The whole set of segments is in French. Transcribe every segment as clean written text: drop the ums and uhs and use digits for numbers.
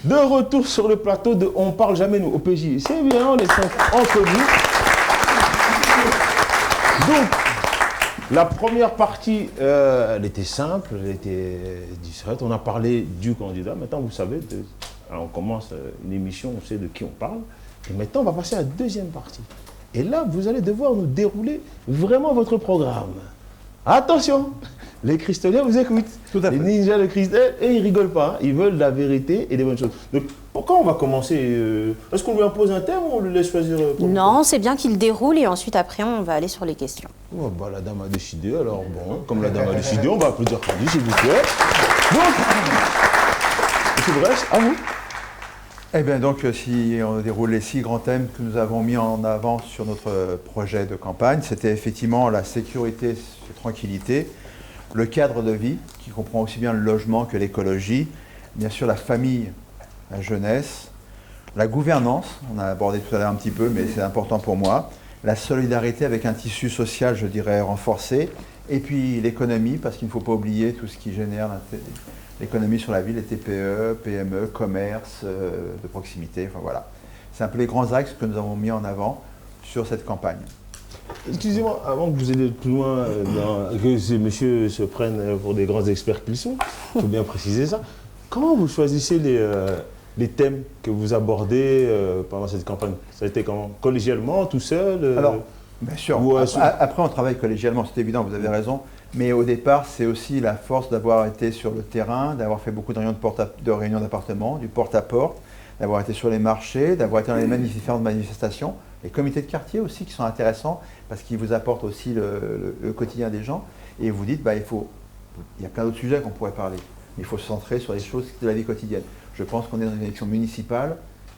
De retour sur le plateau de On parle jamais nous, OPJ. C'est bien, on est cinq entre nous. Donc, la première partie, elle était simple, elle était discrète. On a parlé du candidat. Maintenant, vous savez, alors on commence une émission, on sait de qui on parle. Et maintenant, on va passer à la deuxième partie. Et là, vous allez devoir nous dérouler vraiment votre programme. Attention, les Christoliens vous écoutent. Tout à fait. Les ninjas de Christelle, et ils rigolent pas. Hein. Ils veulent la vérité et des bonnes choses. Donc, pourquoi on va commencer Est-ce qu'on lui impose un thème ou on lui laisse choisir Non, c'est bien qu'il déroule et ensuite, après, on va aller sur les questions. Oh, bah, la dame a décidé, alors bon, comme la dame a décidé, on va applaudir Khady, s'il vous plaît. Donc, M. Bress, à vous. Eh bien donc, si on déroule les 6 grands thèmes que nous avons mis en avant sur notre projet de campagne, c'était effectivement la sécurité et tranquillité, le cadre de vie, qui comprend aussi bien le logement que l'écologie, bien sûr la famille, la jeunesse, la gouvernance, on a abordé tout à l'heure un petit peu, mais c'est important pour moi, la solidarité avec un tissu social, je dirais, renforcé, et puis l'économie, parce qu'il ne faut pas oublier tout ce qui génère l'économie sur la ville, les TPE, PME, commerce de proximité, enfin voilà. C'est un peu les grands axes que nous avons mis en avant sur cette campagne. Excusez-moi, avant que vous ayez plus loin, que ces messieurs se prennent pour des grands experts qu'ils sont, il faut bien préciser ça. Comment vous choisissez les thèmes que vous abordez pendant cette campagne? Ça a été comment? Collégialement, tout seul Alors, bien sûr, après on travaille collégialement, c'est évident, vous avez raison. Mais au départ, c'est aussi la force d'avoir été sur le terrain, d'avoir fait beaucoup de réunions d'appartements, du porte-à-porte, d'avoir été sur les marchés, d'avoir été dans les différentes manifestations, les comités de quartier aussi qui sont intéressants parce qu'ils vous apportent aussi le quotidien des gens. Et vous dites, bah, il y a plein d'autres sujets qu'on pourrait parler, mais il faut se centrer sur les choses de la vie quotidienne. Je pense qu'on est dans une élection municipale,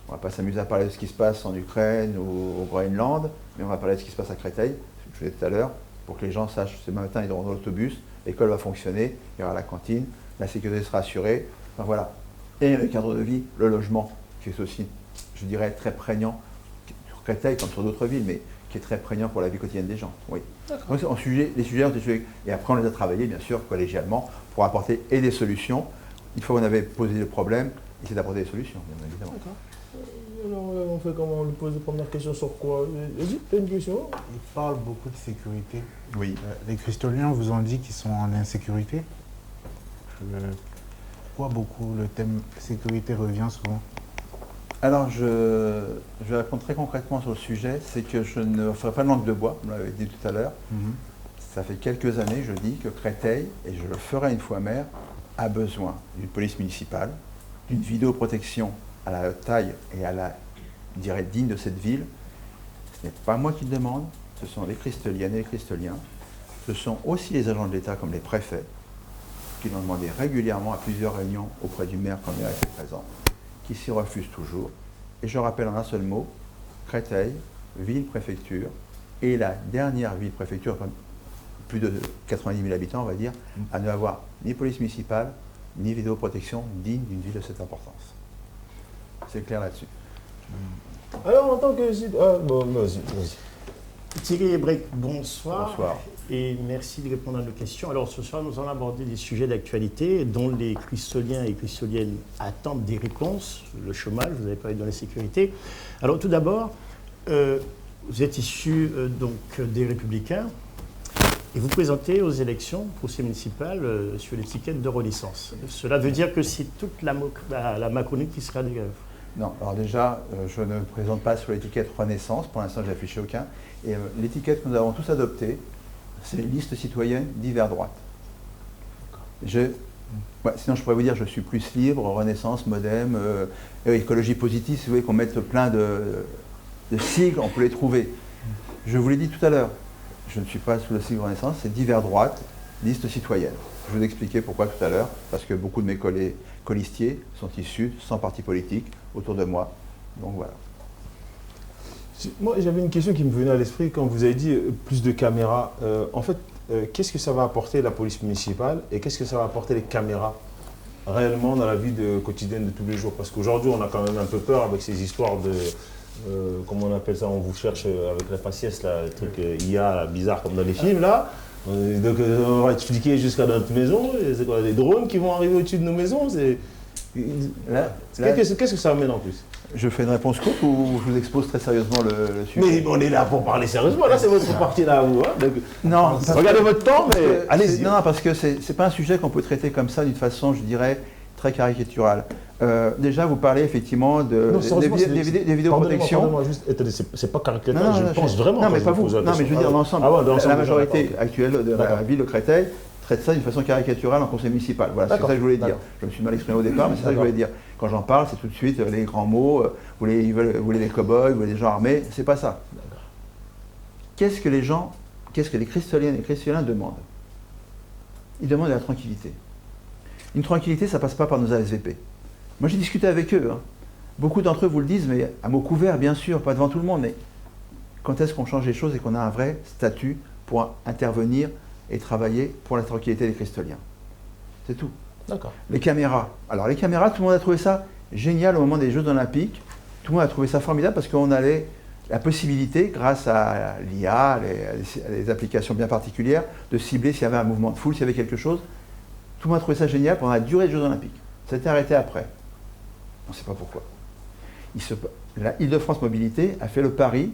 on ne va pas s'amuser à parler de ce qui se passe en Ukraine ou au Groenland, mais on va parler de ce qui se passe à Créteil, ce que je disais tout à l'heure, pour que les gens sachent, ce matin ils iront dans l'autobus, l'école va fonctionner, il y aura la cantine, la sécurité sera assurée, enfin voilà. Et le cadre de vie, le logement, qui est aussi, je dirais, très prégnant, sur Créteil comme sur d'autres villes, mais qui est très prégnant pour la vie quotidienne des gens. Oui. Donc les sujets ont été sujets, et après on les a travaillés, bien sûr, collégialement, pour apporter et des solutions. Une fois qu'on avait posé le problème, essayer d'apporter des solutions, bien évidemment. D'accord. Alors, on fait comment? On lui pose la première question sur quoi? Vas-y, t'as une question? Il parle beaucoup de sécurité. Oui. Les Christoliens vous ont dit qu'ils sont en insécurité. Pourquoi beaucoup le thème sécurité revient souvent? Alors, je vais répondre très concrètement sur le sujet. C'est que je ne ferai pas de langue de bois, vous l'avez dit tout à l'heure. Ça fait quelques années, je dis que Créteil, et je le ferai une fois maire, a besoin d'une police municipale, d'une vidéoprotection à la taille et à la, je dirais, digne de cette ville. Ce n'est pas moi qui le demande, ce sont les Christoliennes et les Christoliens. Ce sont aussi les agents de l'État comme les préfets qui l'ont demandé régulièrement à plusieurs réunions auprès du maire quand il a été présent, qui s'y refusent toujours. Et je rappelle en un seul mot, Créteil, ville-préfecture, et la dernière ville-préfecture, plus de 90 000 habitants on va dire, à ne avoir ni police municipale, ni vidéoprotection digne d'une ville de cette importance. C'est clair là-dessus. Alors, en tant que... bon, vas-y. Thierry Ebrek, bonsoir. Bonsoir. Et merci de répondre à nos questions. Alors, ce soir, nous allons aborder des sujets d'actualité dont les Christoliens et Christoliennes attendent des réponses. Le chômage, vous avez parlé de l'insécurité. Alors, tout d'abord, vous êtes issu donc des Républicains et vous présentez aux élections procès municipales sur l'étiquette de Renaissance. Cela veut dire que c'est toute la Macronie qui sera de grève. Non, alors déjà, je ne présente pas sur l'étiquette Renaissance, pour l'instant je n'ai affiché aucun. Et l'étiquette que nous avons tous adoptée, c'est liste citoyenne divers droite. Sinon je pourrais vous dire je suis plus libre, Renaissance, Modem, écologie positive, si vous voulez qu'on mette plein de sigles, on peut les trouver. Je vous l'ai dit tout à l'heure, je ne suis pas sous le sigle Renaissance, c'est divers droite, liste citoyenne. Je vais vous expliquer pourquoi tout à l'heure, parce que beaucoup de mes colistiers sont issus sans parti politique autour de moi. Donc voilà. Moi, j'avais une question qui me venait à l'esprit quand vous avez dit plus de caméras. En fait, qu'est-ce que ça va apporter la police municipale et qu'est-ce que ça va apporter les caméras réellement dans la vie quotidienne de tous les jours? Parce qu'aujourd'hui, on a quand même un peu peur avec ces histoires de... comment on appelle ça? On vous cherche avec la faciès, là, le truc IA là, bizarre comme dans les films, là. Donc on va expliquer jusqu'à notre maison. C'est quoi, des drones qui vont arriver au-dessus de nos maisons? Qu'est-ce que ça amène en plus? Je fais une réponse courte ou je vous expose très sérieusement le sujet? Mais on est là pour parler sérieusement, là c'est votre partie là. Vous, hein, donc, non, regardez votre temps, mais allez-y. Non, parce que c'est pas un sujet qu'on peut traiter comme ça d'une façon, je dirais, très caricaturale. Déjà, vous parlez effectivement des vidéoprotections. Pardonnez-moi, juste, c'est pas caricatural, je pense vraiment. Non, mais pas vous. Non, mais je veux dire, l'ensemble, la majorité actuelle de la ville de Créteil traite ça d'une façon caricaturale en conseil municipal. Voilà, c'est ça que je voulais dire. Je me suis mal exprimé au départ, mais c'est ça que je voulais dire. Quand j'en parle, c'est tout de suite les grands mots, vous voulez des cow-boys, vous voulez des gens armés, c'est pas ça. Qu'est-ce que les Christoliennes et les Christoliens demandent? Ils demandent de la tranquillité. Une tranquillité, ça passe pas par nos ASVP. Moi, j'ai discuté avec eux. Hein. Beaucoup d'entre eux vous le disent, mais à mots couverts, bien sûr, pas devant tout le monde. Mais quand est-ce qu'on change les choses et qu'on a un vrai statut pour intervenir et travailler pour la tranquillité des Christoliens? C'est tout. D'accord. Les caméras. Alors, les caméras, tout le monde a trouvé ça génial au moment des Jeux olympiques. Tout le monde a trouvé ça formidable parce qu'on avait la possibilité, grâce à l'IA, à des applications bien particulières, de cibler s'il y avait un mouvement de foule, s'il y avait quelque chose. Tout le monde a trouvé ça génial pendant la durée des Jeux olympiques. Ça a été arrêté après. On ne sait pas pourquoi. La Île-de-France Mobilité a fait le pari,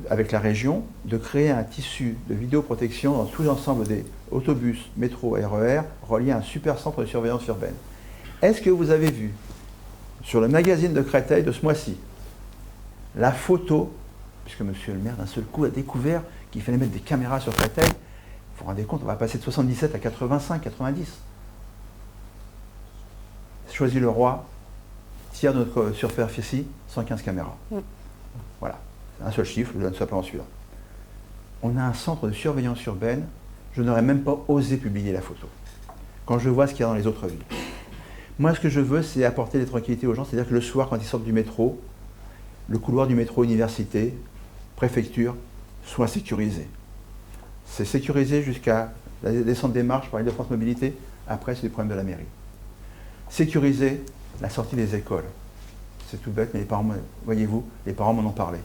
avec la région, de créer un tissu de vidéoprotection dans tout l'ensemble des autobus, métro, RER, reliés à un super centre de surveillance urbaine. Est-ce que vous avez vu, sur le magazine de Créteil de ce mois-ci, la photo, puisque monsieur le maire d'un seul coup a découvert qu'il fallait mettre des caméras sur Créteil, vous vous rendez compte, on va passer de 77 à 85, 90. Choisy-le-Roi, tiers de notre superficie, 115 caméras. Voilà, c'est un seul chiffre, je donne simplement celui-là. On a un centre de surveillance urbaine, je n'aurais même pas osé publier la photo, quand je vois ce qu'il y a dans les autres villes. Moi, ce que je veux, c'est apporter des tranquillités aux gens, c'est-à-dire que le soir, quand ils sortent du métro, le couloir du métro université, préfecture, soit sécurisé. C'est sécurisé jusqu'à la descente des marches par Île-de-France Mobilité, après c'est du problème de la mairie. Sécuriser la sortie des écoles. C'est tout bête, mais les parents, voyez-vous, les parents m'en ont parlé.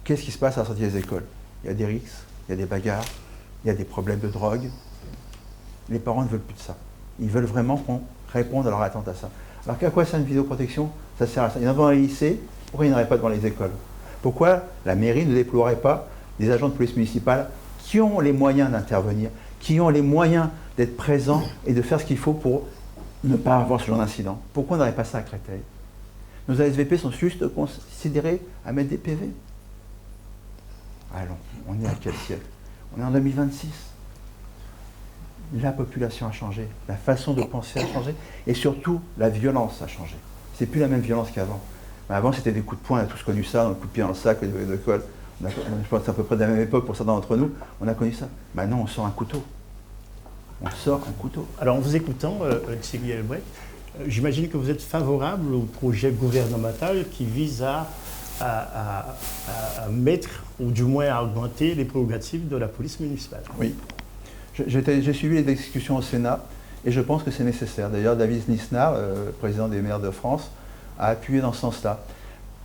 Qu'est-ce qui se passe à la sortie des écoles? Il y a des risques, il y a des bagarres, il y a des problèmes de drogue. Les parents ne veulent plus de ça. Ils veulent vraiment qu'on réponde à leur attente à ça. Alors qu'à quoi sert une vidéoprotection? Ça sert à ça. Il y en a devant les lycées, pourquoi il n'y en aurait pas devant les écoles? Pourquoi la mairie ne déploierait pas des agents de police municipale qui ont les moyens d'intervenir, qui ont les moyens d'être présents et de faire ce qu'il faut pour ne pas avoir ce genre d'incident? Pourquoi on n'aurait pas ça à Créteil? Nos ASVP sont juste considérés à mettre des PV. Allons, on est à quel siècle? On est en 2026. La population a changé, la façon de penser a changé, et surtout, la violence a changé. C'est plus la même violence qu'avant. Avant, c'était des coups de poing, on a tous connu ça, un coup de pied dans le sac, de colle. Je pense que c'est à peu près de la même époque pour certains d'entre nous, on a connu ça. Maintenant, on sort un couteau. On sort un couteau. Alors, en vous écoutant, Thierry Helbrecht, j'imagine que vous êtes favorable au projet gouvernemental qui vise à mettre, ou du moins à augmenter les prérogatives de la police municipale. Oui. J'ai suivi les discussions au Sénat et je pense que c'est nécessaire. D'ailleurs, David Nisnard, président des maires de France, a appuyé dans ce sens-là.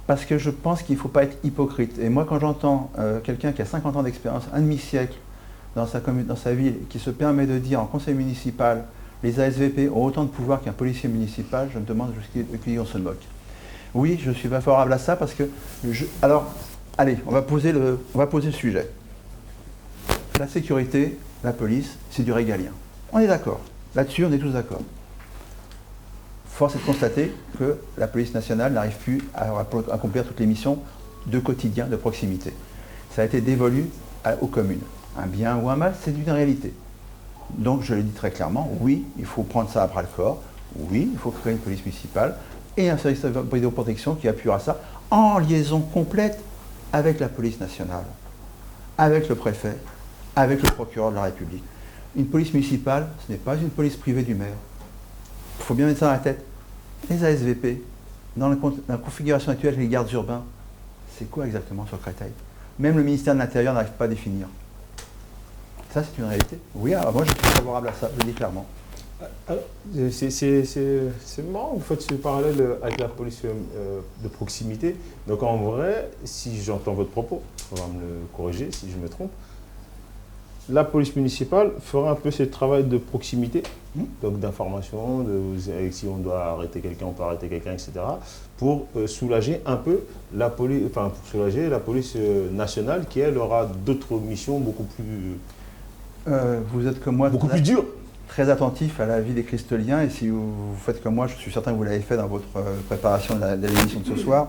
Parce que je pense qu'il ne faut pas être hypocrite. Et moi, quand j'entends quelqu'un qui a 50 ans d'expérience, un demi-siècle dans sa ville, qui se permet de dire en conseil municipal, les ASVP ont autant de pouvoir qu'un policier municipal, je me demande jusqu'à qui on se moque. Oui, je suis pas favorable à ça parce que... Alors, allez, on va poser le sujet. La sécurité, la police, c'est du régalien. On est d'accord. Là-dessus, on est tous d'accord. Force est de constater que la police nationale n'arrive plus à accomplir toutes les missions de quotidien, de proximité. Ça a été dévolu aux communes. Un bien ou un mal, c'est une réalité. Donc, je le dis très clairement, oui, il faut prendre ça à bras-le-corps. Oui, il faut créer une police municipale et un service de vidéoprotection qui appuiera ça en liaison complète avec la police nationale, avec le préfet, avec le procureur de la République. Une police municipale, ce n'est pas une police privée du maire. Il faut bien mettre ça dans la tête. Les ASVP, dans la configuration actuelle des gardes urbains, c'est quoi exactement sur Créteil? Même le ministère de l'Intérieur n'arrive pas à définir. Ça, c'est une réalité. Oui, alors moi, je suis favorable à ça, je le dis clairement. C'est marrant, vous faites ce parallèle avec la police de proximité. Donc en vrai, si j'entends votre propos, il faudra me le corriger si je me trompe, la police municipale fera un peu ce travail de proximité, donc d'information, si on doit arrêter quelqu'un, on peut arrêter quelqu'un, etc., pour soulager un peu la police, nationale qui, elle, aura d'autres missions beaucoup plus... Vous êtes comme moi beaucoup plus dures. Très attentif à la vie des Christoliens, et si vous faites comme moi, je suis certain que vous l'avez fait dans votre préparation de l'émission de ce soir,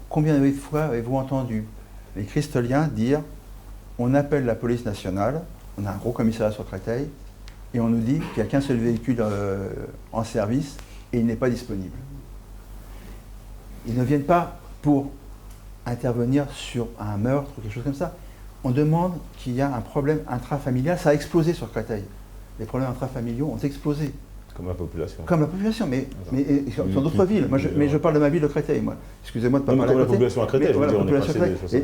combien de fois avez-vous entendu les Christoliens dire on appelle la police nationale, on a un gros commissariat sur Créteil, et on nous dit qu'il n'y a qu'un seul véhicule en service et il n'est pas disponible. Ils ne viennent pas pour intervenir sur un meurtre ou quelque chose comme ça. On demande qu'il y a un problème intrafamilial, ça a explosé sur Créteil. Les problèmes intrafamiliaux ont explosé. Comme la population. Comme la population, mais sur d'autres villes. Mais je parle de ma ville de Créteil, moi. Excusez-moi de ne pas parler comme la population à Créteil,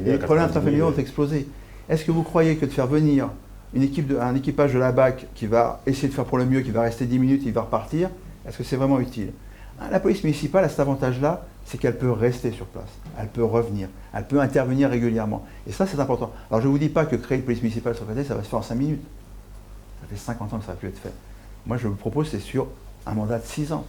les problèmes intrafamiliaux ont explosé. Est-ce que vous croyez que de faire venir un équipage de la BAC qui va essayer de faire pour le mieux, qui va rester 10 minutes, il va repartir, est-ce que c'est vraiment utile? La police municipale a cet avantage-là, c'est qu'elle peut rester sur place, elle peut revenir, elle peut intervenir régulièrement. Et ça, c'est important. Alors, je ne vous dis pas que créer une police municipale sur Créteil, ça va se faire en 5 minutes. Ça fait 50 ans que ça n'a pu être fait. Moi, je vous propose, c'est sur un mandat de 6 ans.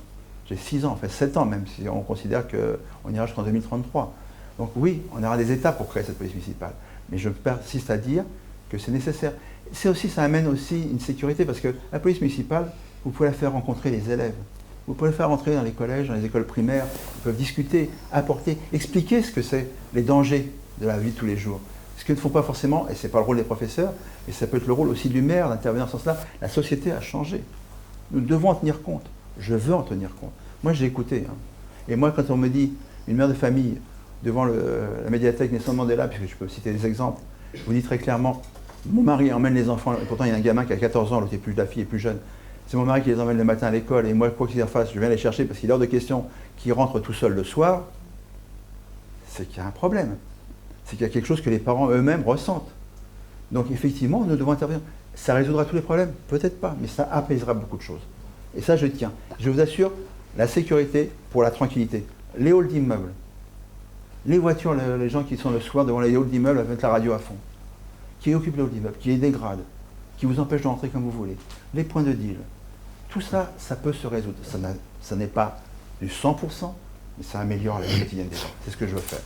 J'ai 6 ans, 7 ans même, si on considère qu'on ira jusqu'en 2033. Donc oui, on aura des étapes pour créer cette police municipale. Mais je persiste à dire que c'est nécessaire. Ça amène aussi une sécurité, parce que la police municipale, vous pouvez la faire rencontrer les élèves. Vous pouvez le faire entrer dans les collèges, dans les écoles primaires. Ils peuvent discuter, apporter, expliquer ce que c'est, les dangers de la vie de tous les jours. Ce qu'ils ne font pas forcément, et ce n'est pas le rôle des professeurs, mais ça peut être le rôle aussi du maire d'intervenir dans ce sens-là. La société a changé. Nous devons en tenir compte. Je veux en tenir compte. Moi, j'ai écouté. Et moi, quand on me dit, une mère de famille, devant la médiathèque Nelson Mandela, puisque je peux citer des exemples, je vous dis très clairement, mon mari emmène les enfants, et pourtant il y a un gamin qui a 14 ans, la fille est plus jeune. C'est mon mari qui les emmène le matin à l'école, et moi, quoi qu'il en fasse, je viens les chercher parce qu'il est hors de question qu'ils rentrent tout seuls le soir. C'est qu'il y a un problème. C'est qu'il y a quelque chose que les parents eux-mêmes ressentent. Donc effectivement, nous devons intervenir. Ça résoudra tous les problèmes? Peut-être pas, mais ça apaisera beaucoup de choses. Et ça, je tiens. Je vous assure, la sécurité pour la tranquillité. Les halls d'immeubles, les voitures, les gens qui sont le soir devant les halls d'immeubles avec la radio à fond, qui occupent les halls d'immeubles, qui les dégradent, qui vous empêchent de rentrer comme vous voulez, les points de deal, tout ça, ça peut se résoudre. Ça n'est pas du 100%, mais ça améliore la vie quotidienne des gens. C'est ce que je veux faire.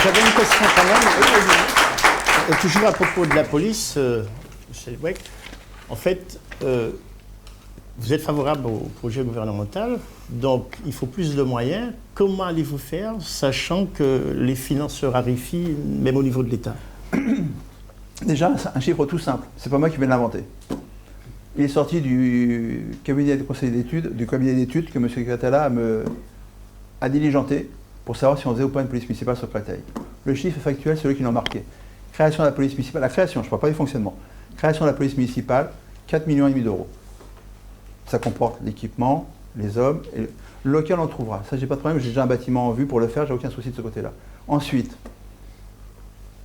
J'avais une question quand même. Toujours à propos de la police, M. Lebouec. En fait, vous êtes favorable au projet gouvernemental, donc il faut plus de moyens. Comment allez-vous faire, sachant que les finances se raréfient, même au niveau de l'État? Déjà, un chiffre tout simple. C'est pas moi qui viens de l'inventer. Il est sorti du cabinet de conseil d'études, du cabinet d'études que M. Catala a diligenté pour savoir si on faisait ou pas une police municipale sur Créteil. Le chiffre factuel, c'est celui qui l'a marqué. Création de la police municipale, la création, je ne parle pas du fonctionnement. Création de la police municipale, 4,5 millions d'euros. Ça comporte l'équipement, les hommes, et le local on trouvera. Ça, j'ai pas de problème, j'ai déjà un bâtiment en vue pour le faire, j'ai aucun souci de ce côté-là. Ensuite,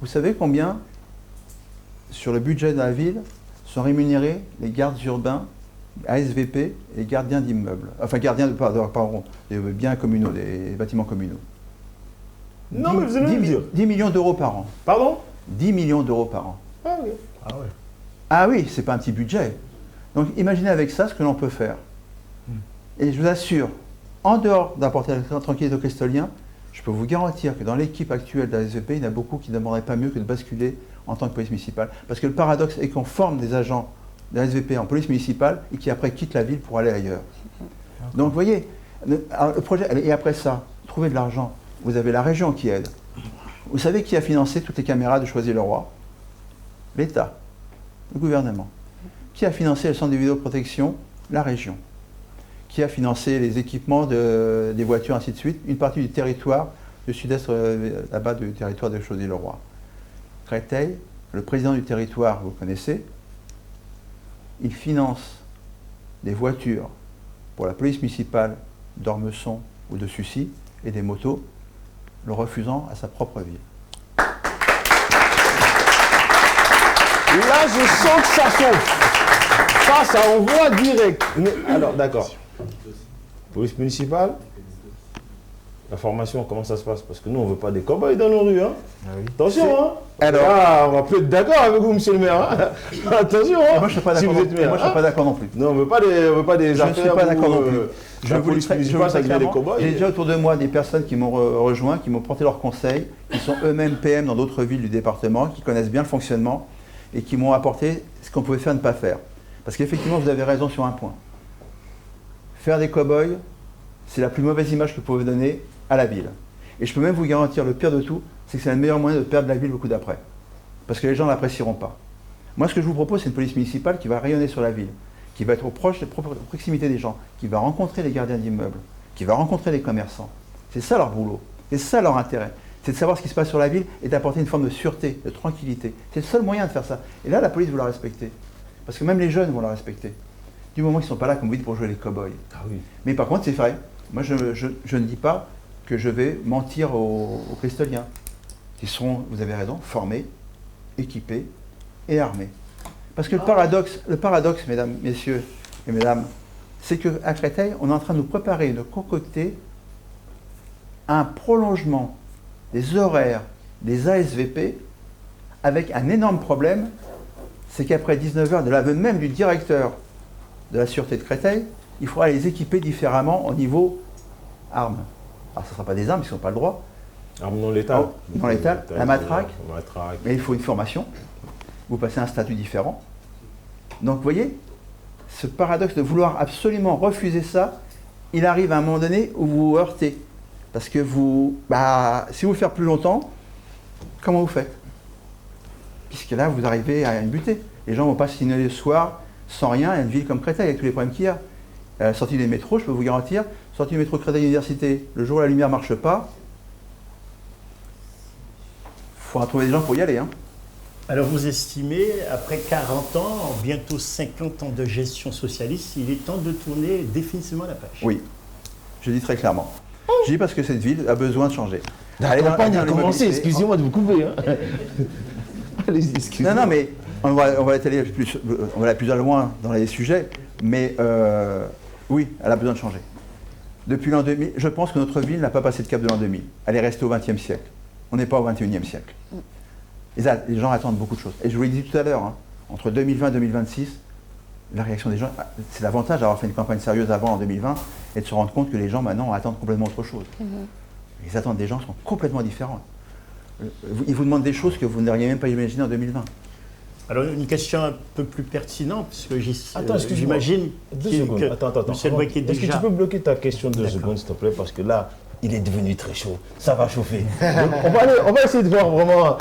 vous savez combien, sur le budget de la ville, sont rémunérés les gardes urbains, ASVP et les gardiens d'immeubles. Enfin, gardiens des biens communaux, des bâtiments communaux. Non, mais vous allez me dire. 10 millions d'euros par an. Pardon? 10 millions d'euros par an. Ah oui. Ah ouais. Ah oui, c'est pas un petit budget. Donc imaginez avec ça ce que l'on peut faire. Et je vous assure, en dehors d'apporter la tranquillité aux Christoliens, je peux vous garantir que dans l'équipe actuelle de la SVP, il y en a beaucoup qui ne demanderaient pas mieux que de basculer en tant que police municipale. Parce que le paradoxe est qu'on forme des agents de la SVP en police municipale et qui après quittent la ville pour aller ailleurs. Donc vous voyez, le projet, et après ça, trouver de l'argent. Vous avez la région qui aide. Vous savez qui a financé toutes les caméras de Choisy-le-Roi? L'État, le gouvernement. Qui a financé le centre de vidéoprotection? La région. Qui a financé les équipements des voitures, ainsi de suite? Une partie du territoire du sud-est, là-bas, du territoire de Choisy-le-Roi. Créteil, le président du territoire, vous connaissez, il finance des voitures pour la police municipale d'Ormesson ou de Sucy et des motos, le refusant à sa propre ville. Là, je sens que ça chauffe. Ça envoie direct. Mais, alors, d'accord. Police municipale, La formation, comment ça se passe? Parce que nous, on ne veut pas des cow-boys dans nos rues. Hein. Ah oui. Attention, hein. Alors, On va plus être d'accord avec vous, monsieur le maire. Hein. Attention, hein. moi je ne suis pas d'accord. Si vous êtes maire, Moi, je suis hein. pas d'accord non plus. Non, on ne veut pas des Je ne suis affaires pas d'accord où, non plus. la police municipale, ça devient des cow-boys. J'ai déjà autour de moi des personnes qui m'ont rejoint, qui m'ont porté leurs conseils, qui sont eux-mêmes PM dans d'autres villes du département, qui connaissent bien le fonctionnement et qui m'ont apporté ce qu'on pouvait faire et ne pas faire. Parce qu'effectivement, vous avez raison sur un point. Faire des cow-boys, c'est la plus mauvaise image que vous pouvez donner à la ville. Et je peux même vous garantir, le pire de tout, c'est que c'est le meilleur moyen de perdre la ville le coup d'après. Parce que les gens ne l'apprécieront pas. Moi, ce que je vous propose, c'est une police municipale qui va rayonner sur la ville, qui va être proche, proximité des gens, qui va rencontrer les gardiens d'immeubles, qui va rencontrer les commerçants. C'est ça leur boulot, c'est ça leur intérêt. C'est de savoir ce qui se passe sur la ville et d'apporter une forme de sûreté, de tranquillité. C'est le seul moyen de faire ça. Et là, la police vous la respecter. Parce que même les jeunes vont la respecter. Du moment qu'ils ne sont pas là, comme vous dites, pour jouer les cow-boys. Ah oui. Mais par contre, c'est vrai. Moi, je ne dis pas que je vais mentir aux cristoliens. Ils seront, vous avez raison, formés, équipés et armés. Parce que le paradoxe, mesdames, messieurs et mesdames, c'est qu'à Créteil, on est en train de nous préparer, de concocter un prolongement des horaires des ASVP avec un énorme problème, c'est qu'après 19h, de l'aveu même du directeur de la sûreté de Créteil, il faudra les équiper différemment au niveau armes. Alors, ce ne sera pas des armes, ils n'ont pas le droit. Armes non létales. Non létales, la matraque. Matraque. Mais il faut une formation. Vous passez à un statut différent. Donc, vous voyez, ce paradoxe de vouloir absolument refuser ça, il arrive à un moment donné où vous vous heurtez. Parce que si vous le faites plus longtemps, comment vous faites? Puisque là, vous arrivez à une butée. Les gens ne vont pas signer le soir sans rien à une ville comme Créteil, avec tous les problèmes qu'il y a. À la sortie des métros, je peux vous garantir, sortie du métro Créteil Université, le jour où la lumière ne marche pas, il faudra trouver des gens pour y aller. Hein. Alors vous estimez, après 40 ans, bientôt 50 ans de gestion socialiste, il est temps de tourner définitivement la page. Oui, je dis très clairement. Je dis parce que cette ville a besoin de changer. La campagne a commencé, excusez-moi de vous couper. Hein. Allez-y, excusez-moi. Non, mais on va aller plus loin dans les sujets, mais oui, elle a besoin de changer. Depuis l'an 2000, je pense que notre ville n'a pas passé de cap de l'an 2000. Elle est restée au XXe siècle. On n'est pas au XXIe siècle. Les gens attendent beaucoup de choses. Et je vous l'ai dit tout à l'heure, hein, entre 2020 et 2026, la réaction des gens, c'est l'avantage d'avoir fait une campagne sérieuse avant en 2020 et de se rendre compte que les gens maintenant attendent complètement autre chose. Les attentes des gens sont complètement différentes. Ils vous demandent des choses que vous n'auriez même pas imaginées en 2020. Alors une question un peu plus pertinente, puisque j'imagine que Attends. Est-ce que tu peux bloquer ta question 2 secondes, s'il te plaît, parce que là, il est devenu très chaud. Ça va chauffer. Donc, on va essayer de voir vraiment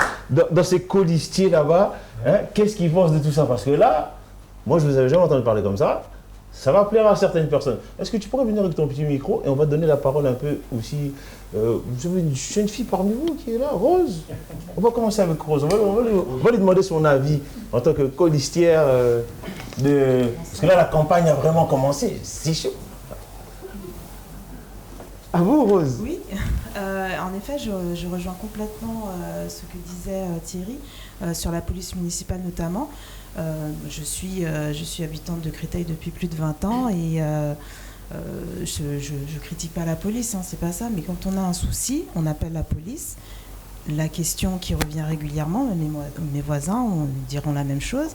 dans ces colistiers là-bas, hein, qu'est-ce qu'ils pensent de tout ça. Parce que là, moi, je ne vous avais jamais entendu parler comme ça. Ça va plaire à certaines personnes. Est-ce que tu pourrais venir avec ton petit micro et on va donner la parole un peu aussi. Vous avez une jeune fille parmi vous qui est là, Rose. On va commencer avec Rose. On va lui demander son avis en tant que colistière. Parce que là, la campagne a vraiment commencé. C'est chaud. À vous, Rose. Oui, en effet, je rejoins complètement ce que disait Thierry sur la police municipale notamment. Je suis habitante de Créteil depuis plus de 20 ans et je critique pas la police, hein, c'est pas ça, mais quand on a un souci, on appelle la police. La question qui revient régulièrement, mes voisins diront la même chose,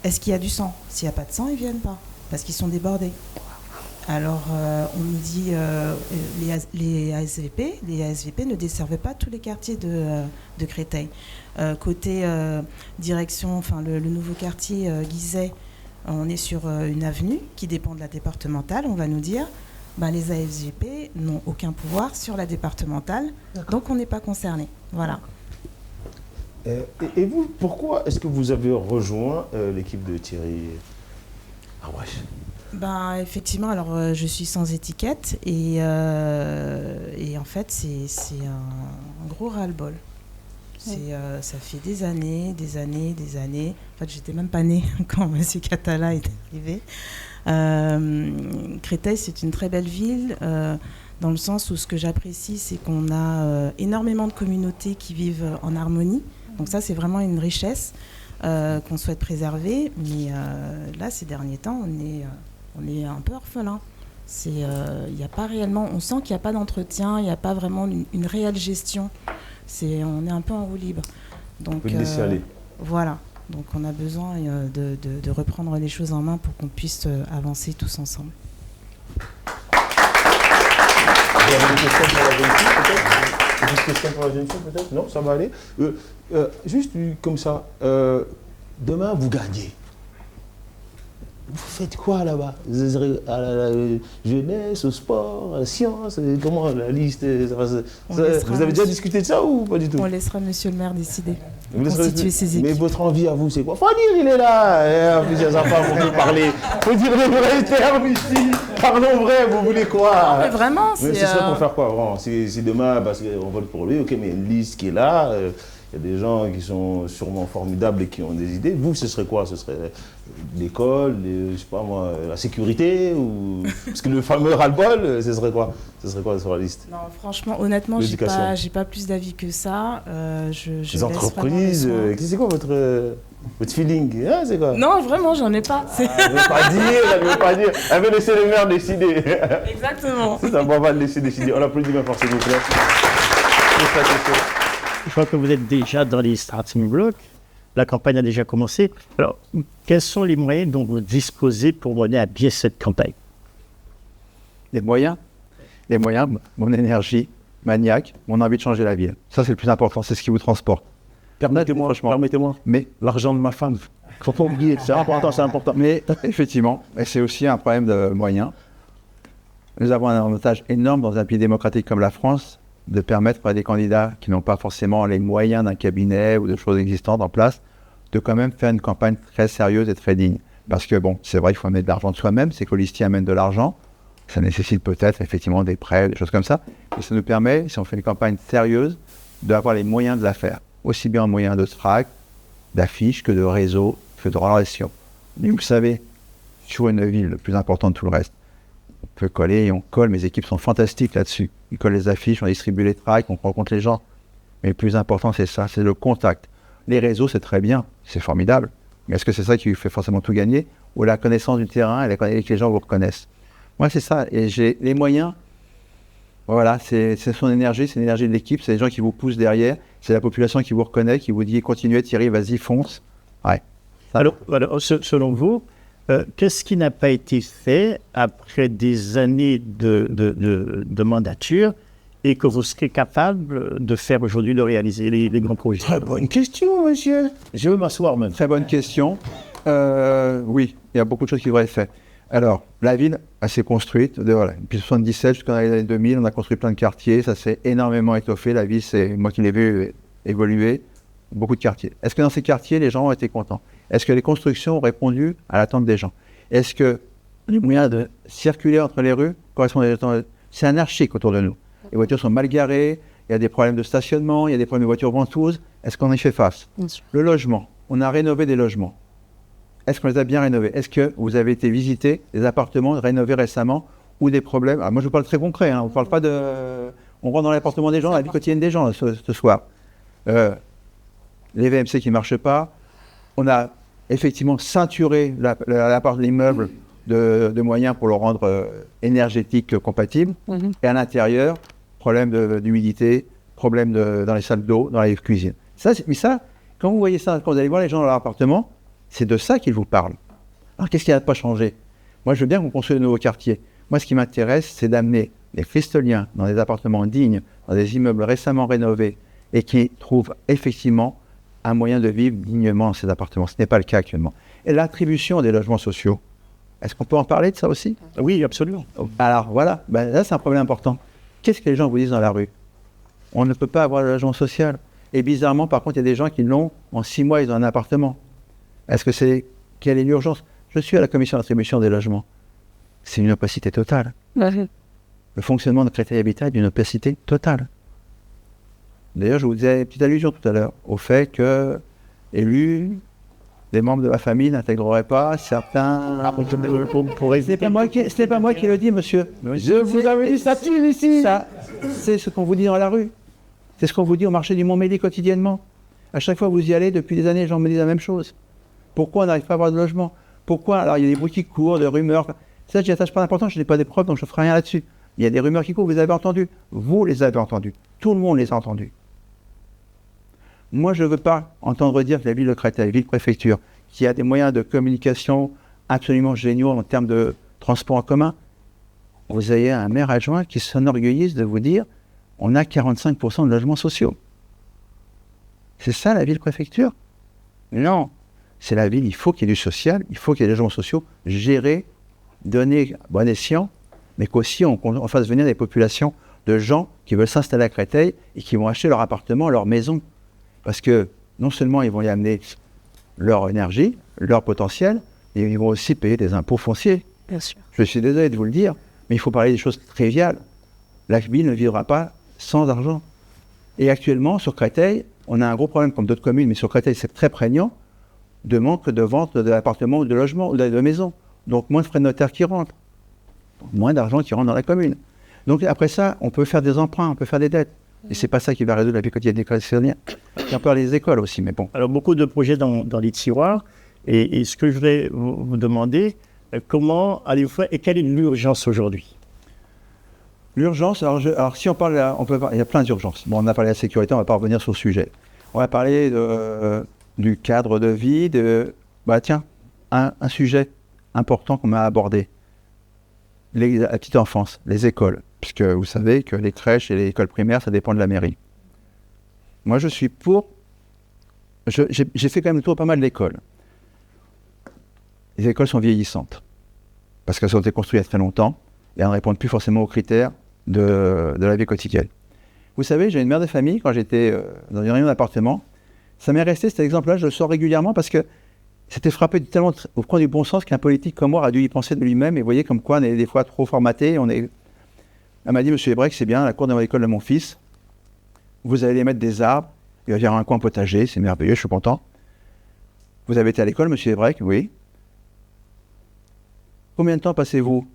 est-ce qu'il y a du sang? S'il n'y a pas de sang, ils ne viennent pas, parce qu'ils sont débordés. Alors, on nous dit les ASVP ne desservaient pas tous les quartiers de Créteil. Côté direction, enfin le nouveau quartier Guizet, on est sur une avenue qui dépend de la départementale. On va nous dire, les ASVP n'ont aucun pouvoir sur la départementale, donc on n'est pas concerné. Voilà. Et vous, pourquoi est-ce que vous avez rejoint l'équipe de Thierry Hawash? Effectivement, alors je suis sans étiquette et en fait c'est un gros ras-le-bol. Ça fait des années. En fait, j'étais même pas née quand M. Catala est arrivé. Créteil, c'est une très belle ville dans le sens où ce que j'apprécie, c'est qu'on a énormément de communautés qui vivent en harmonie. Donc ça, c'est vraiment une richesse qu'on souhaite préserver. Mais là, ces derniers temps, on est un peu orphelin. Il n'y a pas réellement, on sent qu'il n'y a pas d'entretien, il n'y a pas vraiment une réelle gestion. On est un peu en roue libre. Donc, Vous pouvez le laisser aller. Voilà. Donc on a besoin de reprendre les choses en main pour qu'on puisse avancer tous ensemble. Vous avez des questions pour la jeune fille, peut-être? Des questions pour la jeune fille, peut-être? Non, ça va aller. Juste comme ça, demain, vous gagnez. Vous faites quoi là-bas? À la jeunesse, au sport, à la science? Comment la liste? Vous avez déjà discuté de ça ou pas du tout? On laissera monsieur le maire décider. Constituer ses équipes. Mais votre envie à vous, c'est quoi? Faut dire, il est là. En plus, il y a sa femme pour parler. Faut dire les vrais termes ici. Parlons vrai, vous voulez quoi? Non, mais vraiment, mais ce serait pour faire quoi, vraiment? Si demain, parce qu'on vote pour lui, ok, mais une liste qui est là. Il y a des gens qui sont sûrement formidables et qui ont des idées. Vous, ce serait quoi? Ce serait l'école, je sais pas moi, la sécurité ou... Parce que le fameux ras-le-bol, ce serait quoi? Ce serait quoi sur la liste? Non, franchement, honnêtement, j'ai pas plus d'avis que ça. Les entreprises, c'est quoi votre feeling? Hein, c'est quoi? Non, vraiment, j'en ai pas. Elle ne veut pas dire. Elle veut laisser le maire décider. Exactement. C'est un bon, on va le laisser décider. On applaudit bien fort, s'il vous plaît. Je crois que vous êtes déjà dans les starting blocks. La campagne a déjà commencé. Alors, quels sont les moyens dont vous disposez pour mener à bien cette campagne? Les moyens, mon énergie maniaque, mon envie de changer la ville. Ça, c'est le plus important, c'est ce qui vous transporte. Permettez-moi. Mais l'argent de ma femme, faut pas oublier, c'est important, c'est important. Mais effectivement, et c'est aussi un problème de moyens. Nous avons un avantage énorme dans un pays démocratique comme la France, de permettre à des candidats qui n'ont pas forcément les moyens d'un cabinet ou de choses existantes en place, de quand même faire une campagne très sérieuse et très digne. Parce que bon, c'est vrai qu'il faut mettre de l'argent de soi-même, c'est que l'Holistier amène de l'argent, ça nécessite peut-être effectivement des prêts, des choses comme ça, mais ça nous permet, si on fait une campagne sérieuse, d'avoir les moyens de la faire, aussi bien en moyens de tract, d'affiches, que de réseau, que de relations. Mais vous savez, sur une ville, le plus important de tout le reste, on peut coller et on colle, mes équipes sont fantastiques là-dessus. Ils collent les affiches, on distribue les tracts, on rencontre les gens. Mais le plus important, c'est ça, c'est le contact. Les réseaux, c'est très bien, c'est formidable. Mais est-ce que c'est ça qui fait forcément tout gagner? Ou la connaissance du terrain et que les gens vous reconnaissent? Moi, c'est ça. Et j'ai les moyens. Voilà, c'est son énergie, c'est l'énergie de l'équipe, c'est les gens qui vous poussent derrière, c'est la population qui vous reconnaît, qui vous dit continuez Thierry, vas-y, fonce. Ouais. Alors, selon vous, qu'est-ce qui n'a pas été fait après des années de mandature et que vous serez capable de faire aujourd'hui, de réaliser les grands projets? Très bonne question, monsieur. Je veux m'asseoir même. Très bonne question. Oui, il y a beaucoup de choses qui devraient être faites. Alors, la ville, elle s'est construite. Voilà, depuis 1977 jusqu'aux années 2000, on a construit plein de quartiers. Ça s'est énormément étoffé. La ville, c'est moi qui l'ai vu évoluer. Beaucoup de quartiers. Est-ce que dans ces quartiers, les gens ont été contents? Est-ce que les constructions ont répondu à l'attente des gens? Est-ce que les moyens de circuler entre les rues correspondent à l'attente? C'est anarchique autour de nous. Les voitures sont mal garées, il y a des problèmes de stationnement, il y a des problèmes de voitures ventouses. Est-ce qu'on y fait face? Le logement, on a rénové des logements. Est-ce qu'on les a bien rénovés? Est-ce que vous avez été visiter des appartements rénovés récemment ou des problèmes? Alors moi, je vous parle très concret, hein. On ne parle pas de... On rentre dans l'appartement des gens, la vie quotidienne des gens ce soir. Les VMC qui ne marchent pas. On a effectivement ceinturé l'immeuble de moyens pour le rendre énergétique compatible. Et à l'intérieur, problème d'humidité, problème dans les salles d'eau, dans les cuisines. Mais ça, quand vous voyez ça, quand vous allez voir les gens dans leur appartement, c'est de ça qu'ils vous parlent. Alors qu'est-ce qui n'a pas changé? Moi, je veux bien qu'on construise de nouveaux quartiers. Moi, ce qui m'intéresse, c'est d'amener les Cristoliens dans des appartements dignes, dans des immeubles récemment rénovés et qui trouvent effectivement un moyen de vivre dignement dans ces appartements. Ce n'est pas le cas actuellement. Et l'attribution des logements sociaux, est-ce qu'on peut en parler de ça aussi? Oui, absolument. Alors voilà, là c'est un problème important. Qu'est-ce que les gens vous disent dans la rue? On ne peut pas avoir de logement social. Et bizarrement, par contre, il y a des gens qui l'ont, en 6 mois, ils ont un appartement. Est-ce que c'est... Quelle est l'urgence? Je suis à la commission d'attribution des logements. C'est une opacité totale. Le fonctionnement de Créteil Habitat est d'une opacité totale. D'ailleurs, je vous disais une petite allusion tout à l'heure au fait que, élus, des membres de ma famille n'intégreraient pas certains... C'est pas moi qui le dis, monsieur. Je vous avais dit ça tire ici. Ça, c'est ce qu'on vous dit dans la rue. C'est ce qu'on vous dit au marché du Montmédy quotidiennement. À chaque fois que vous y allez, depuis des années, les gens me disent la même chose. Pourquoi on n'arrive pas à avoir de logement? Pourquoi? Alors, il y a des bruits qui courent, des rumeurs. Ça, j'y attache pas d'importance, je n'ai pas des preuves, donc je ne ferai rien là-dessus. Il y a des rumeurs qui courent, vous avez entendu. Vous les avez entendues. Tout le monde les a entendues. Moi, je ne veux pas entendre dire que la ville de Créteil, ville-préfecture, qui a des moyens de communication absolument géniaux en termes de transport en commun, vous avez un maire adjoint qui s'enorgueillisse de vous dire on a 45% de logements sociaux. C'est ça la ville-préfecture? Non. C'est la ville, il faut qu'il y ait du social, il faut qu'il y ait des logements sociaux gérés, donnés à bon escient, mais qu'aussi on fasse venir des populations de gens qui veulent s'installer à Créteil et qui vont acheter leur appartement, leur maison. Parce que non seulement ils vont y amener leur énergie, leur potentiel, mais ils vont aussi payer des impôts fonciers. Bien sûr. Je suis désolé de vous le dire, mais il faut parler des choses triviales. La ville ne vivra pas sans argent. Et actuellement, sur Créteil, on a un gros problème comme d'autres communes, mais sur Créteil, c'est très prégnant, de manque de vente d'appartements ou de logements ou de maisons. Donc moins de frais de notaire qui rentrent, moins d'argent qui rentre dans la commune. Donc après ça, on peut faire des emprunts, on peut faire des dettes. Et c'est pas ça qui va résoudre la vie quotidienne des citoyens. Et on peut aller des écoles aussi, mais bon. Alors, beaucoup de projets dans les tiroirs. Et ce que je voulais vous demander, comment allez-vous faire et quelle est l'urgence aujourd'hui? L'urgence, alors si on parle, il y a plein d'urgences. Bon, on a parlé de la sécurité, on ne va pas revenir sur le sujet. On va parler du cadre de vie, un sujet important qu'on m'a abordé. La petite enfance, les écoles. Puisque vous savez que les crèches et les écoles primaires, ça dépend de la mairie. Moi, je suis pour... J'ai fait quand même le tour pas mal d'écoles. Les écoles sont vieillissantes. Parce qu'elles ont été construites il y a très longtemps et elles ne répondent plus forcément aux critères de la vie quotidienne. Vous savez, j'ai une mère de famille, quand j'étais dans une réunion d'appartement, ça m'est resté cet exemple-là, je le sors régulièrement parce que c'était frappé tellement au coin du bon sens qu'un politique comme moi a dû y penser de lui-même et vous voyez comme quoi on est des fois trop formaté. Elle m'a dit, monsieur Hebrech, c'est bien, à la cour de l'école de mon fils, vous allez mettre des arbres, il va y avoir un coin potager, c'est merveilleux, je suis content. Vous avez été à l'école, monsieur Hebrech? Oui. Combien de temps passez-vous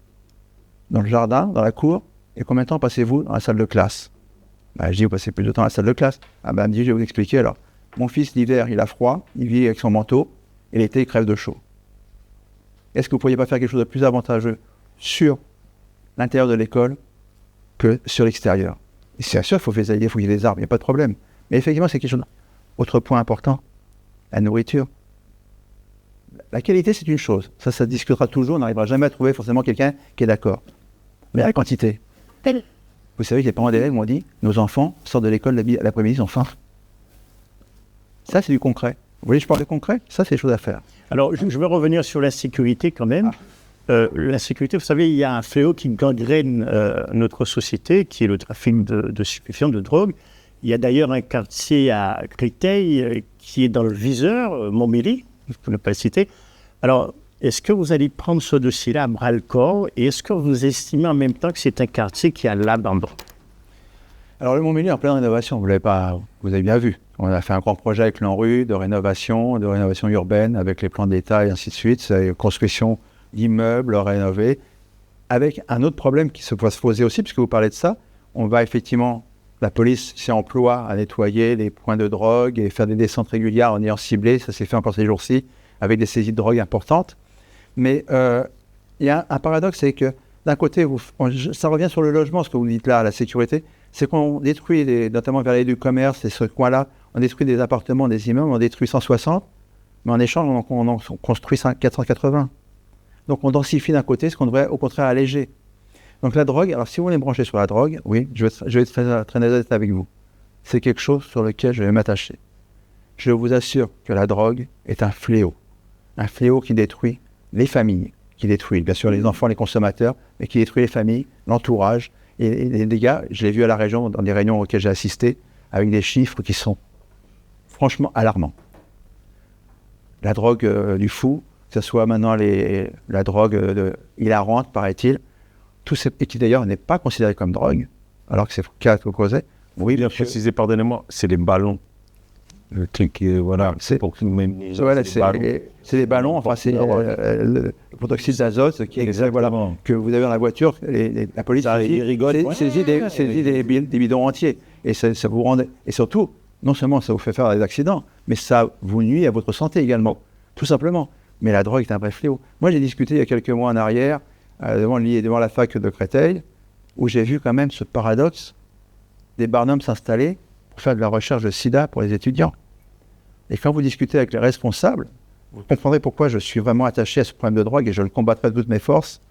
dans le jardin, dans la cour, et combien de temps passez-vous dans la salle de classe? Je dis, vous passez plus de temps dans la salle de classe. Elle me dit, je vais vous expliquer alors. Mon fils, l'hiver, il a froid, il vit avec son manteau, et l'été, il crève de chaud. Est-ce que vous ne pourriez pas faire quelque chose de plus avantageux sur l'intérieur de l'école que sur l'extérieur? Et c'est sûr, il faut qu'il y ait des arbres, il n'y a pas de problème. Mais effectivement, c'est quelque chose. Autre point important, la nourriture. La qualité, c'est une chose. Ça se discutera toujours. On n'arrivera jamais à trouver forcément quelqu'un qui est d'accord. Mais la quantité. Vous savez que les parents d'élèves m'ont dit, nos enfants sortent de l'école l'après-midi, ils ont faim. Ça, c'est du concret. Vous voulez que je parle de concret? Ça, c'est des choses à faire. Alors, je veux revenir sur la sécurité quand même. La sécurité, vous savez, il y a un fléau qui gangrène notre société, qui est le trafic de stupéfiants, de drogue. Il y a d'ailleurs un quartier à Créteil qui est dans le viseur, Montméry, pour ne pas le citer. Alors, est-ce que vous allez prendre ce dossier-là à bras-le-corps et est-ce que vous estimez en même temps que c'est un quartier qui a l'abandon? Alors, le Montméry est en pleine rénovation, vous avez bien vu. On a fait un grand projet avec l'ANRU de rénovation urbaine, avec les plans d'État et ainsi de suite. C'est construction d'immeubles rénovés, avec un autre problème qui va se poser aussi, puisque vous parlez de ça. On va effectivement, la police s'y emploie à nettoyer les points de drogue et faire des descentes régulières en ayant ciblé, ça s'est fait encore ces jours-ci, avec des saisies de drogue importantes. Mais il y a un paradoxe, c'est que d'un côté, ça revient sur le logement, ce que vous dites là, la sécurité, c'est qu'on détruit, notamment vers les du commerce et ce coin-là, on détruit des appartements, des immeubles, on détruit 160, mais en échange, on en construit 480. Donc on densifie d'un côté, ce qu'on devrait au contraire alléger. Donc la drogue, alors si vous voulez me brancher sur la drogue, oui, je vais être très honnête avec vous. C'est quelque chose sur lequel je vais m'attacher. Je vous assure que la drogue est un fléau qui détruit les familles, qui détruit bien sûr les enfants, les consommateurs, mais qui détruit les familles, l'entourage. Et les dégâts, je l'ai vu à la région, dans des réunions auxquelles j'ai assisté, avec des chiffres qui sont franchement alarmants. La drogue du fou, que ce soit maintenant la drogue hilarante, paraît-il, et qui d'ailleurs n'est pas considérée comme drogue, alors que c'est le cas que causait. Oui, bien précisé, pardonnez-moi, c'est les ballons. Le truc, voilà, c'est pour que même les gens, voilà, c'est des ballons, enfin c'est le protoxyde d'azote qui est voilà, que vous avez dans la voiture, la police saisit des bidons entiers. Et ça vous rend, et surtout, non seulement ça vous fait faire des accidents, mais ça vous nuit à votre santé également, tout simplement. Mais la drogue est un vrai fléau. Moi, j'ai discuté il y a quelques mois en arrière devant la fac de Créteil, où j'ai vu quand même ce paradoxe des barnums s'installer pour faire de la recherche de sida pour les étudiants. Et quand vous discutez avec les responsables, vous comprendrez pourquoi je suis vraiment attaché à ce problème de drogue et je le combattrai de toutes mes forces.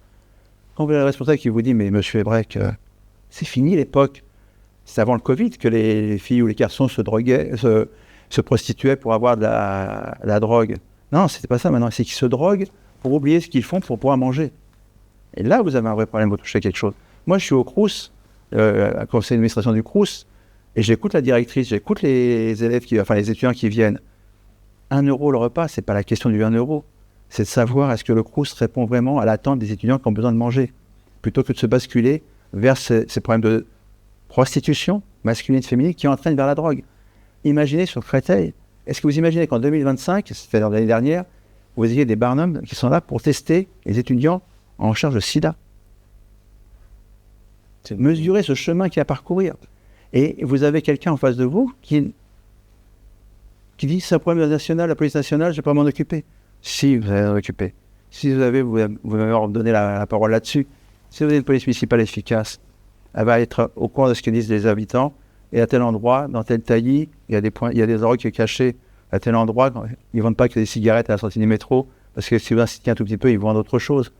Quand vous avez le responsable qui vous dit « Mais monsieur Ebrek, c'est fini l'époque. C'est avant le Covid que les filles ou les garçons se droguaient, se prostituaient pour avoir de la drogue. Non, c'était pas ça maintenant. C'est qu'ils se droguent pour oublier ce qu'ils font pour pouvoir manger. » Et là, vous avez un vrai problème, vous touchez quelque chose. Moi, je suis au Crous, à conseil d'administration du Crous, et j'écoute la directrice, j'écoute les élèves, les étudiants qui viennent. 1 euro le repas, c'est pas la question du 1 euro. C'est de savoir est-ce que le Crous répond vraiment à l'attente des étudiants qui ont besoin de manger, plutôt que de se basculer vers ces problèmes de prostitution masculine et féminine qui entraînent vers la drogue. Imaginez sur Créteil, est-ce que vous imaginez qu'en 2025, c'est-à-dire l'année dernière, vous ayez des barnums qui sont là pour tester les étudiants en charge de sida. C'est mesurer ce chemin qu'il y a à parcourir. Et vous avez quelqu'un en face de vous qui dit c'est un problème national, la police nationale, je ne vais pas m'en occuper. Si vous allez m'en occuper. Si vous allez me donner la parole là-dessus. Si vous avez une police municipale efficace, elle va être au courant de ce que disent les habitants. Et à tel endroit, dans tel taillis, il y a des drogues cachées à tel endroit. Ils ne vendent pas que des cigarettes à la sortie du métro, parce que si vous insistez un tout petit peu, ils vendent autre chose.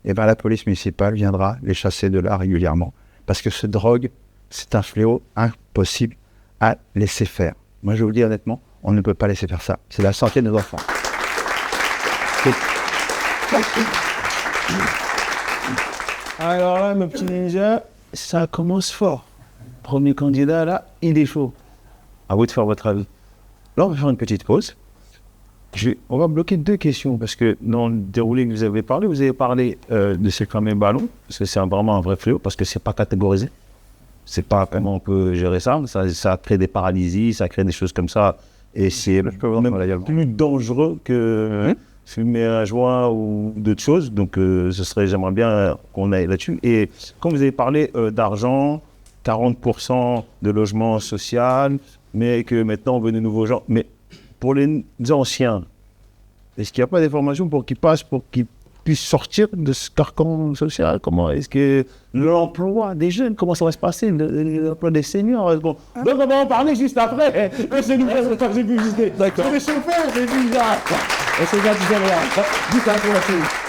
Et bien la police municipale viendra les chasser de là régulièrement. Parce que cette drogue, c'est un fléau impossible à laisser faire. Moi, je vous le dis honnêtement, on ne peut pas laisser faire ça. C'est la santé de nos enfants. Alors là, mon petit ninja, ça commence fort. Premier candidat, là, il est chaud. À vous de faire votre avis. Là, on va faire une petite pause. On va bloquer 2 questions, parce que dans le déroulé que vous avez parlé de ces fameux ballons, parce que c'est vraiment un vrai fléau, parce que c'est pas catégorisé. C'est pas comment on peut gérer ça. Ça crée des paralysies, ça crée des choses comme ça. Et c'est même plus dangereux que fumer un joint ou d'autres choses. Donc, j'aimerais bien qu'on aille là-dessus. Et quand vous avez parlé d'argent, 40% de logement social, mais que maintenant on veut de nouveaux gens. Mais pour les anciens, est-ce qu'il n'y a pas des formations pour qu'ils puissent sortir de ce carcan social? Comment est-ce que l'emploi des jeunes, comment ça va se passer, l'emploi des seniors? Donc on va en parler juste après. C'est nous faire des publicités. D'accord. Je vais chauffer, c'est bizarre. Et c'est ça, tu sais rien. Dis ça pour la suite.